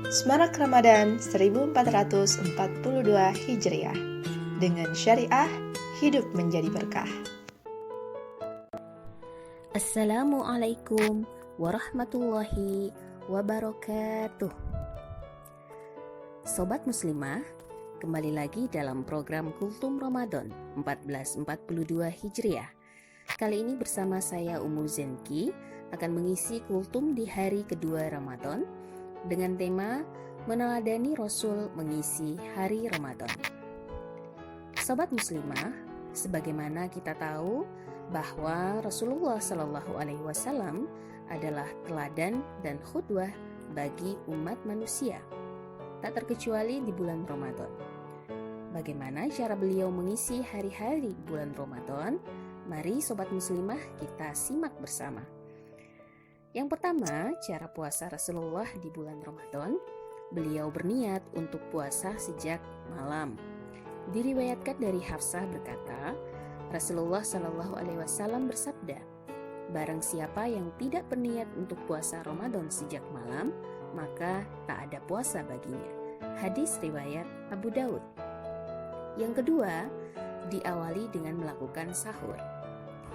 Semarak Ramadan 1442 Hijriah. Dengan syariah, hidup menjadi berkah. Assalamualaikum warahmatullahi wabarakatuh. Sobat Muslimah, kembali lagi dalam program Kultum Ramadan 1442 Hijriah. Kali ini bersama saya Ummu Zenki akan mengisi kultum di hari kedua Ramadan dengan tema meneladani Rasul mengisi hari Ramadan. Sobat Muslimah, sebagaimana kita tahu bahwa Rasulullah Shallallahu Alaihi Wasallam adalah teladan dan qudwah bagi umat manusia, tak terkecuali di bulan Ramadan. Bagaimana cara beliau mengisi hari-hari bulan Ramadan? Mari Sobat Muslimah kita simak bersama. Yang pertama, cara puasa Rasulullah di bulan Ramadan. Beliau berniat untuk puasa sejak malam. Diriwayatkan dari Hafsah berkata, Rasulullah Shallallahu Alaihi Wasallam bersabda, barang siapa yang tidak berniat untuk puasa Ramadan sejak malam, maka tak ada puasa baginya. Hadis riwayat Abu Daud. Yang kedua, diawali dengan melakukan sahur.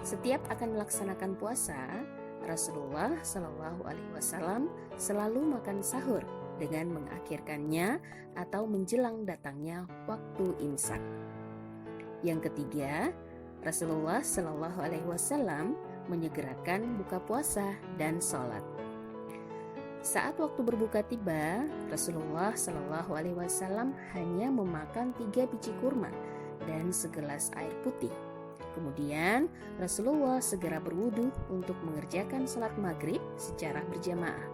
Setiap akan melaksanakan puasa, Rasulullah Shallallahu Alaihi Wasallam selalu makan sahur dengan mengakhirkannya atau menjelang datangnya waktu imsak. Yang ketiga, Rasulullah Shallallahu Alaihi Wasallam menyegerakan buka puasa dan sholat. Saat waktu berbuka tiba, Rasulullah Shallallahu Alaihi Wasallam hanya memakan 3 biji kurma dan segelas air putih. Kemudian Rasulullah segera berwudu untuk mengerjakan salat maghrib secara berjamaah.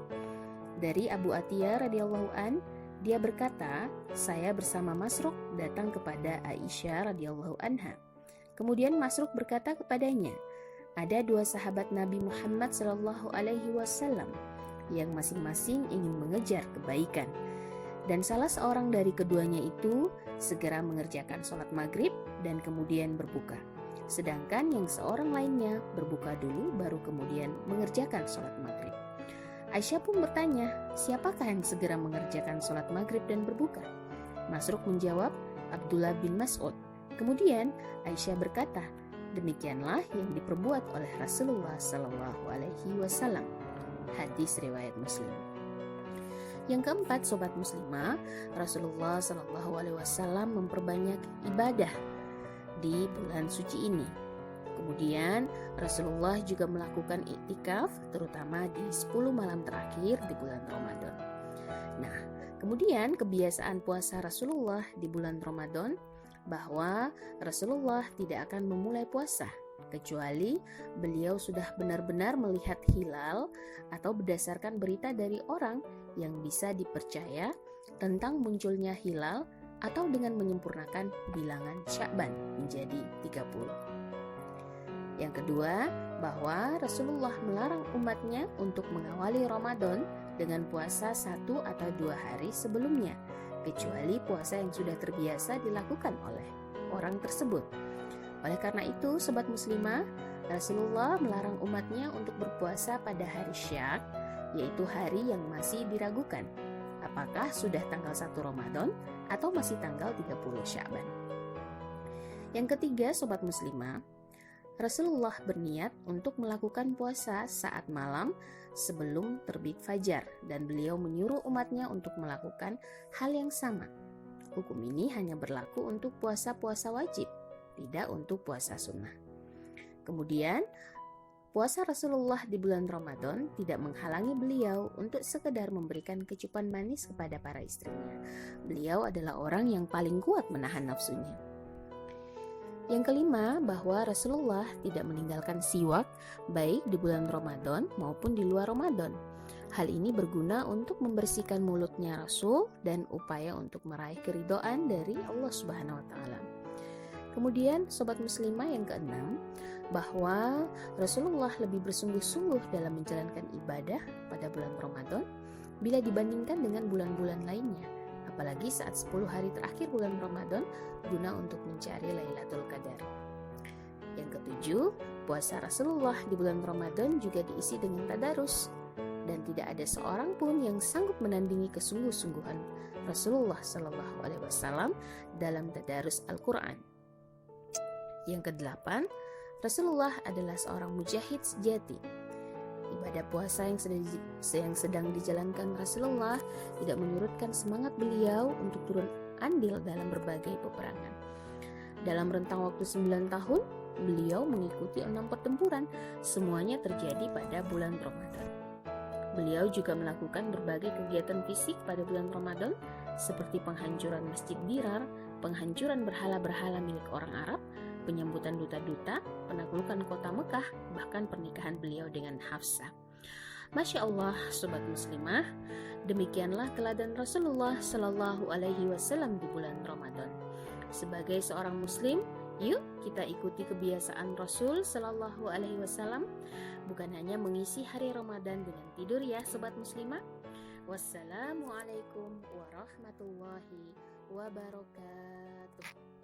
Dari Abu Atiyah radhiyallahu an, dia berkata, saya bersama Masruq datang kepada Aisyah radhiyallahu anha. Kemudian Masruq berkata kepadanya, ada 2 sahabat Nabi Muhammad sallallahu alaihi wasallam yang masing-masing ingin mengejar kebaikan. Dan salah seorang dari keduanya itu segera mengerjakan salat maghrib dan kemudian berbuka. Sedangkan yang seorang lainnya berbuka dulu baru kemudian mengerjakan sholat maghrib. Aisyah pun bertanya, siapakah yang segera mengerjakan sholat maghrib dan berbuka? Masruq menjawab, Abdullah bin Mas'ud. Kemudian Aisyah berkata, demikianlah yang diperbuat oleh Rasulullah Sallallahu Alaihi Wasallam. Hadis riwayat Muslim. Yang keempat, sobat muslimah, Rasulullah Sallallahu Alaihi Wasallam memperbanyak ibadah di bulan suci ini. Kemudian Rasulullah juga melakukan iktikaf terutama di 10 malam terakhir di bulan Ramadan. Nah, kemudian kebiasaan puasa Rasulullah di bulan Ramadan bahwa Rasulullah tidak akan memulai puasa kecuali beliau sudah benar-benar melihat hilal atau berdasarkan berita dari orang yang bisa dipercaya tentang munculnya hilal atau dengan menyempurnakan bilangan Sya'ban menjadi 30. Yang kedua, bahwa Rasulullah melarang umatnya untuk mengawali Ramadan dengan puasa 1 atau 2 hari sebelumnya, kecuali puasa yang sudah terbiasa dilakukan oleh orang tersebut. Oleh karena itu, sobat muslimah, Rasulullah melarang umatnya untuk berpuasa pada hari Syak, yaitu hari yang masih diragukan apakah sudah tanggal 1 Ramadan atau masih tanggal 30 Sya'ban. Yang ketiga, sobat muslimah, Rasulullah berniat untuk melakukan puasa saat malam sebelum terbit fajar dan beliau menyuruh umatnya untuk melakukan hal yang sama. Hukum ini hanya berlaku untuk puasa-puasa wajib, tidak untuk puasa sunnah. Kemudian, puasa Rasulullah di bulan Ramadan tidak menghalangi beliau untuk sekedar memberikan kecupan manis kepada para istrinya. Beliau adalah orang yang paling kuat menahan nafsunya. Yang kelima, bahwa Rasulullah tidak meninggalkan siwak baik di bulan Ramadan maupun di luar Ramadan. Hal ini berguna untuk membersihkan mulutnya Rasul dan upaya untuk meraih keridhaan dari Allah Subhanahu wa taala. Kemudian, sobat muslimah, yang keenam, bahwa Rasulullah lebih bersungguh-sungguh dalam menjalankan ibadah pada bulan Ramadan bila dibandingkan dengan bulan-bulan lainnya, apalagi saat 10 hari terakhir bulan Ramadan guna untuk mencari Lailatul Qadar. Yang ketujuh, puasa Rasulullah di bulan Ramadan juga diisi dengan tadarus. dan tidak ada seorang pun yang sanggup menandingi kesungguh-sungguhan Rasulullah Shallallahu Alaihi Wasallam dalam tadarus Al-Quran. Yang kedelapan, Rasulullah adalah seorang mujahid sejati. Ibadah puasa yang sedang dijalankan Rasulullah tidak menyurutkan semangat beliau untuk turun andil dalam berbagai peperangan. Dalam rentang waktu 9 tahun, beliau mengikuti 6 pertempuran, semuanya terjadi pada bulan Ramadan. Beliau juga melakukan berbagai kegiatan fisik pada bulan Ramadan, seperti penghancuran Masjid Dirar, penghancuran berhala-berhala milik orang Arab, penyambutan duta-duta, penaklukan kota Mekah, bahkan pernikahan beliau dengan Hafsah. Masya Allah, sobat muslimah, demikianlah teladan Rasulullah Shallallahu Alaihi Wasallam di bulan Ramadan. Sebagai seorang muslim, yuk kita ikuti kebiasaan Rasul Shallallahu Alaihi Wasallam, bukan hanya mengisi hari Ramadan dengan tidur ya sobat muslimah. Wassalamualaikum warahmatullahi wabarakatuh.